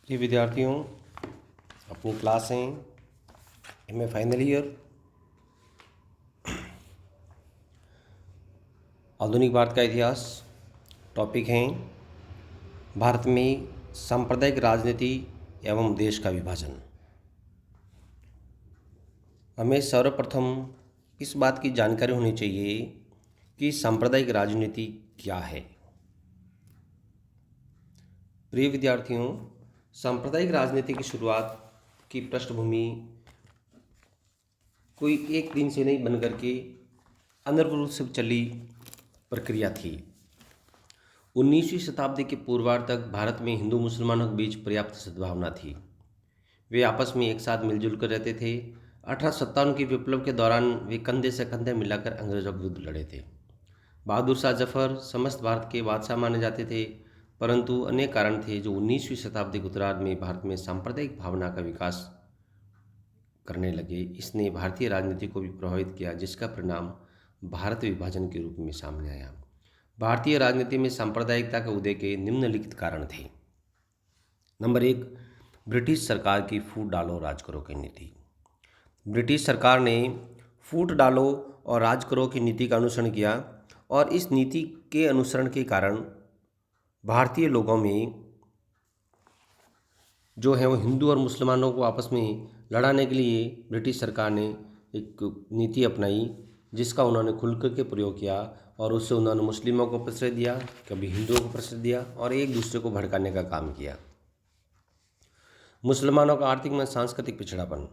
प्रिय विद्यार्थियों, अपनी क्लासें एमए फाइनल ईयर आधुनिक भारत का इतिहास टॉपिक हैं भारत में सांप्रदायिक राजनीति एवं देश का विभाजन। हमें सर्वप्रथम इस बात की जानकारी होनी चाहिए कि सांप्रदायिक राजनीति क्या है। प्रिय विद्यार्थियों, सांप्रदायिक राजनीति की शुरुआत की पृष्ठभूमि कोई एक दिन से नहीं बन करके अनिवार्य से चली प्रक्रिया थी। 19वीं शताब्दी के पूर्वार्ध तक भारत में हिंदू मुसलमानों के बीच पर्याप्त सद्भावना थी। वे आपस में एक साथ मिलजुल कर रहते थे। 1857 के विप्लव के दौरान वे कंधे से कंधे मिलाकर अंग्रेजों के विरुद्ध लड़े थे। बहादुर शाह जफर समस्त भारत के बादशाह माने जाते थे, परंतु अनेक कारण थे जो 19वीं शताब्दी के उत्तरार्ध में भारत में सांप्रदायिक भावना का विकास करने लगे। इसने भारतीय राजनीति को भी प्रभावित किया, जिसका परिणाम भारत विभाजन के रूप में सामने आया। भारतीय राजनीति में सांप्रदायिकता के उदय के निम्नलिखित कारण थे। नंबर 1, ब्रिटिश सरकार की फूट डालो राज करो की नीति। ब्रिटिश सरकार ने फूट डालो और राज करो की नीति का अनुसरण किया और इस नीति के अनुसरण के कारण भारतीय लोगों में जो है वो हिंदू और मुसलमानों को आपस में लड़ाने के लिए ब्रिटिश सरकार ने एक नीति अपनाई, जिसका उन्होंने खुल कर के प्रयोग किया और उससे उन्होंने मुस्लिमों को प्रश्रय दिया, कभी हिंदुओं को प्रश्रय दिया और एक दूसरे को भड़काने का काम किया। मुसलमानों का आर्थिक एवं सांस्कृतिक पिछड़ापन।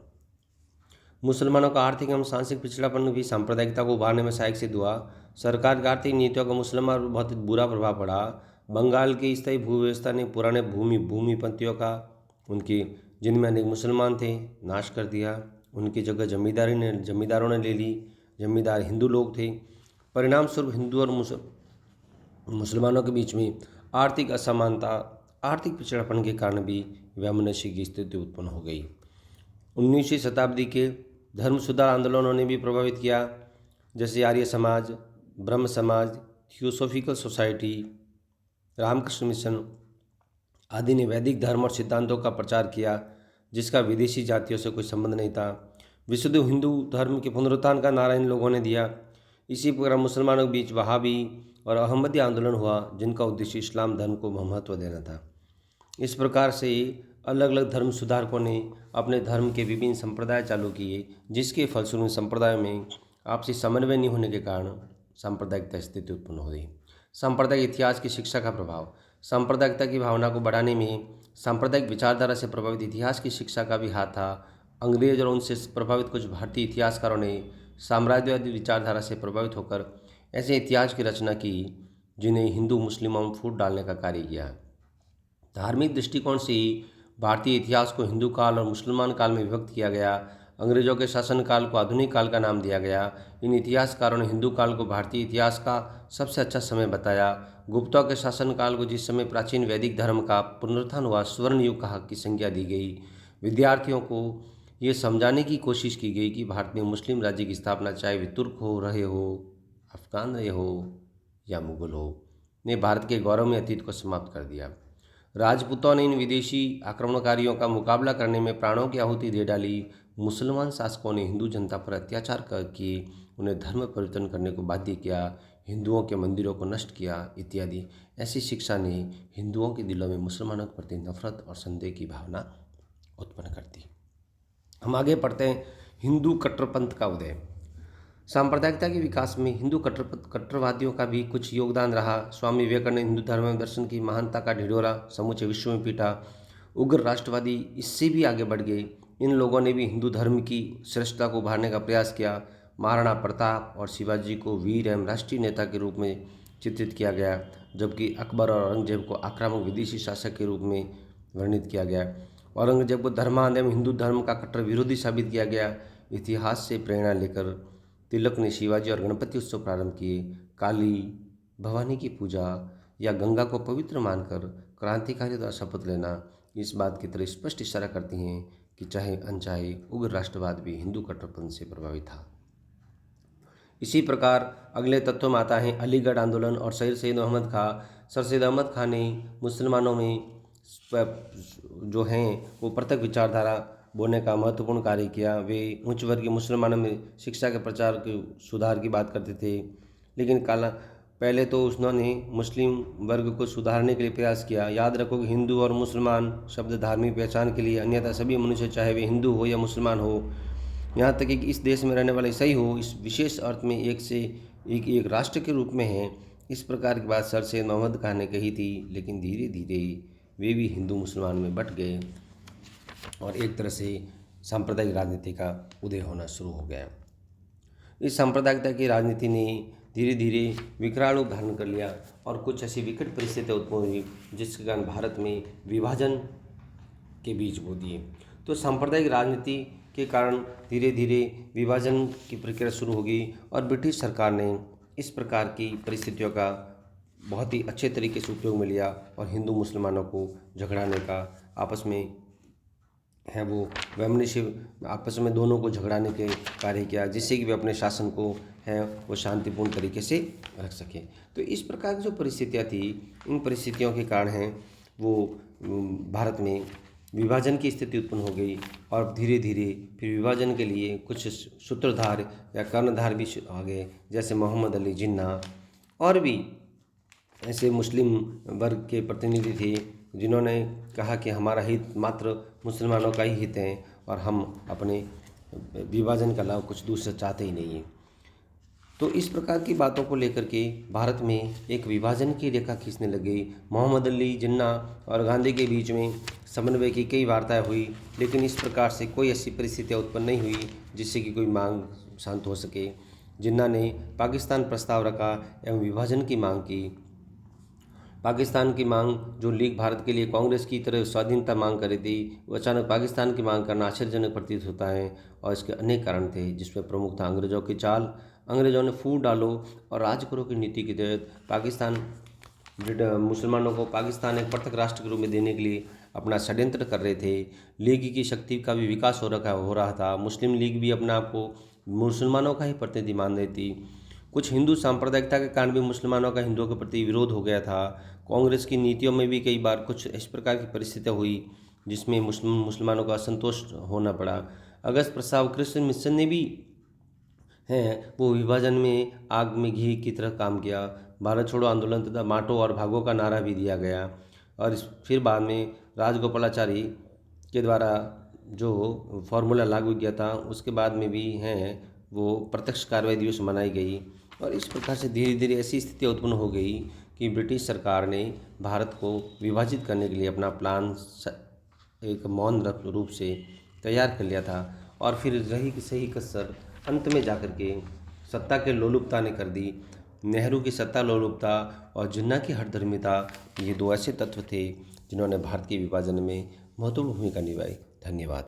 मुसलमानों का आर्थिक एवं सांस्कृतिक पिछड़ापन भी सांप्रदायिकता को उभारने में सहायक सिद्ध हुआ। सरकार की आर्थिक नीतियों का मुसलमान पर बहुत बुरा प्रभाव पड़ा। बंगाल की स्थायी भूव्यवस्था ने पुराने भूमिपतियों का, उनके जिनमें अनेक मुसलमान थे, नाश कर दिया। उनकी जगह जमींदारों ने ले ली। जमींदार हिंदू लोग थे। परिणाम स्वरूप हिंदू और मुसलमानों के बीच में आर्थिक असमानता, आर्थिक पिछड़ापन के कारण भी वैमनस्य की स्थिति उत्पन्न हो गई। 19वीं शताब्दी के धर्म सुधार आंदोलनों ने भी प्रभावित किया, जैसे आर्य समाज, ब्रह्म समाज, थियोसॉफिकल सोसाइटी, रामकृष्ण मिशन आदि ने वैदिक धर्म और सिद्धांतों का प्रचार किया, जिसका विदेशी जातियों से कोई संबंध नहीं था। विशुद्ध हिंदू धर्म के पुनरुत्थान का नारा इन लोगों ने दिया। इसी प्रकार मुसलमानों के बीच वहाबी और अहमदी आंदोलन हुआ, जिनका उद्देश्य इस्लाम धर्म को महत्व देना था। इस प्रकार से अलग अलग धर्म सुधारकों ने अपने धर्म के विभिन्न संप्रदाय चालू किए, जिसके फलस्वरूप संप्रदायों में आपसी समन्वय नहीं होने के कारण सांप्रदायिकता स्थिति उत्पन्न हो गई। सांप्रदायिक इतिहास की शिक्षा का प्रभाव। सांप्रदायिकता की भावना को बढ़ाने में सांप्रदायिक विचारधारा से प्रभावित इतिहास की शिक्षा का भी हाथ था। अंग्रेज और उनसे प्रभावित कुछ भारतीय इतिहासकारों ने साम्राज्यवादी विचारधारा से प्रभावित होकर ऐसे इतिहास की रचना की, जिन्हें हिंदू मुस्लिमों में फूट डालने का कार्य किया। धार्मिक दृष्टिकोण से भारतीय इतिहास को हिंदू काल और मुसलमान काल में विभक्त किया गया। अंग्रेजों के शासनकाल को आधुनिक काल का नाम दिया गया। इन इतिहासकारों ने हिंदू काल को भारतीय इतिहास का सबसे अच्छा समय बताया। गुप्तों के शासनकाल को, जिस समय प्राचीन वैदिक धर्म का पुनरुत्थान हुआ, स्वर्ण युग की संज्ञा दी गई। विद्यार्थियों को ये समझाने की कोशिश की गई कि भारत में मुस्लिम राज्य की स्थापना, चाहे वे तुर्क हो रहे हो, अफगान रहे हो या मुगल हो, ने भारत के गौरवमय अतीत को समाप्त कर दिया। राजपूतों ने इन विदेशी आक्रमणकारियों का मुकाबला करने में प्राणों की आहुति दे डाली। मुसलमान शासकों ने हिंदू जनता पर अत्याचार करके उन्हें धर्म परिवर्तन करने को बाध्य किया, हिंदुओं के मंदिरों को नष्ट किया इत्यादि। ऐसी शिक्षा ने हिंदुओं के दिलों में मुसलमानों के प्रति नफरत और संदेह की भावना उत्पन्न कर दी। हम आगे पढ़ते हैं। हिंदू कट्टरपंथ का उदय। सांप्रदायिकता के विकास में हिंदू कट्टरवादियों का भी कुछ योगदान रहा। स्वामी विवेकानंद ने हिंदू धर्म एवं दर्शन की महानता का ढिढोरा समूचे विश्व में पीटा। उग्र राष्ट्रवादी इससे भी आगे बढ़ गए। इन लोगों ने भी हिंदू धर्म की श्रेष्ठता को उभारने का प्रयास किया। महाराणा प्रताप और शिवाजी को वीर एवं राष्ट्रीय नेता के रूप में चित्रित किया गया, जबकि अकबर और औरंगजेब को आक्रामक विदेशी शासक के रूप में वर्णित किया गया। औरंगजेब को धर्मांध एवं हिंदू धर्म का कट्टर विरोधी साबित किया गया। इतिहास से प्रेरणा लेकर तिलक ने शिवाजी और गणपति उत्सव प्रारंभ किए। काली, भवानी की पूजा या गंगा को पवित्र मानकर क्रांतिकारी द्वारा शपथ लेना इस बात की तरह स्पष्ट इशारा करती हैं कि चाहे अनचाहे उग्र राष्ट्रवाद भी हिंदू कट्टरपंथ से प्रभावित था। इसी प्रकार अगले तत्व में आता है अलीगढ़ आंदोलन और सर सैयद अहमद खां ने मुसलमानों में जो हैं वो पृथक विचारधारा बोने का महत्वपूर्ण कार्य किया। वे उच्च वर्गीय मुसलमानों में शिक्षा के प्रचार के सुधार की बात करते थे, लेकिन पहले तो उन्होंने मुस्लिम वर्ग को सुधारने के लिए प्रयास किया। याद रखो कि हिंदू और मुसलमान शब्द धार्मिक पहचान के लिए, अन्यथा सभी मनुष्य चाहे वे हिंदू हो या मुसलमान हो, यहाँ तक कि इस देश में रहने वाले ईसाई हो, इस विशेष अर्थ में एक राष्ट्र के रूप में हैं। इस प्रकार की बात सर सैयद मोहम्मद खान ने कही थी, लेकिन धीरे धीरे वे भी हिंदू मुसलमान में बट गए और एक तरह से सांप्रदायिक राजनीति का उदय होना शुरू हो गया। इस सांप्रदायिकता की राजनीति ने धीरे धीरे विकराल रूप धारण कर लिया और कुछ ऐसी विकट परिस्थितियाँ उत्पन्न हुई जिसके कारण भारत में विभाजन के बीज बो दिए। तो सांप्रदायिक राजनीति के कारण धीरे धीरे विभाजन की प्रक्रिया शुरू हो गई और ब्रिटिश सरकार ने इस प्रकार की परिस्थितियों का बहुत ही अच्छे तरीके से उपयोग में लिया और हिंदू मुसलमानों को झगड़ाने का आपस में है वो वैमनस्य आपस में दोनों को झगड़ाने के कार्य किया, जिससे कि वे अपने शासन को है वो शांतिपूर्ण तरीके से रख सके। तो इस प्रकार की जो परिस्थितियाँ थी, इन परिस्थितियों के कारण हैं वो भारत में विभाजन की स्थिति उत्पन्न हो गई और धीरे धीरे फिर विभाजन के लिए कुछ सूत्रधार या कर्णधार भी आ गए, जैसे मोहम्मद अली जिन्ना और भी ऐसे मुस्लिम वर्ग के प्रतिनिधि थे जिन्होंने कहा कि हमारा हित मात्र मुसलमानों का ही हित है और हम अपने विभाजन का लाभ कुछ दूसरा चाहते ही नहीं हैं। तो इस प्रकार की बातों को लेकर के भारत में एक विभाजन की रेखा खींचने लग गई। मोहम्मद अली जिन्ना और गांधी के बीच में समन्वय की कई वार्ताएं हुई, लेकिन इस प्रकार से कोई ऐसी परिस्थितियाँ उत्पन्न नहीं हुई जिससे कि कोई मांग शांत हो सके। जिन्ना ने पाकिस्तान प्रस्ताव रखा एवं विभाजन की मांग की। पाकिस्तान की मांग, जो लीग भारत के लिए कांग्रेस की तरह स्वाधीनता मांग कर रही थी, वो अचानक पाकिस्तान की मांग करना आश्चर्यजनक प्रतीत होता है और इसके अनेक कारण थे, जिसमें प्रमुख था अंग्रेज़ों की चाल। अंग्रेज़ों ने फूट डालो और राज करो की नीति के तहत मुसलमानों को पाकिस्तान एक पृथक राष्ट्र के रूप में देने के लिए अपना षड्यंत्र कर रहे थे। लीग की शक्ति का भी विकास हो रहा था। मुस्लिम लीग भी अपने आप को मुसलमानों का ही प्रतिनिधि मान रही थी। कुछ हिंदू सांप्रदायिकता के कारण भी मुसलमानों का हिंदुओं के प्रति विरोध हो गया था। कांग्रेस की नीतियों में भी कई बार कुछ इस प्रकार की परिस्थितियाँ हुई जिसमें मुसलमानों का असंतोष होना पड़ा। अगस्त प्रस्ताव क्रिश्चियन मिशन ने भी हैं वो विभाजन में आग में घी की तरह काम किया। भारत छोड़ो आंदोलन तथा बांटो और भागो का नारा भी दिया गया और फिर बाद में राजगोपालाचारी के द्वारा जो फॉर्मूला लागू किया था, उसके बाद में भी हैं वो प्रत्यक्ष कार्रवाई दिवस मनाई गई। और इस प्रकार से धीरे धीरे ऐसी स्थिति उत्पन्न हो गई कि ब्रिटिश सरकार ने भारत को विभाजित करने के लिए अपना प्लान एक मौन रूप से तैयार कर लिया था और फिर रही कि सही कसर अंत में जाकर के सत्ता के लोलुपता ने कर दी। नेहरू की सत्ता लोलुपता और जिन्ना की हठधर्मिता, ये दो ऐसे तत्व थे जिन्होंने भारत के विभाजन में महत्वपूर्ण भूमिका निभाई। धन्यवाद।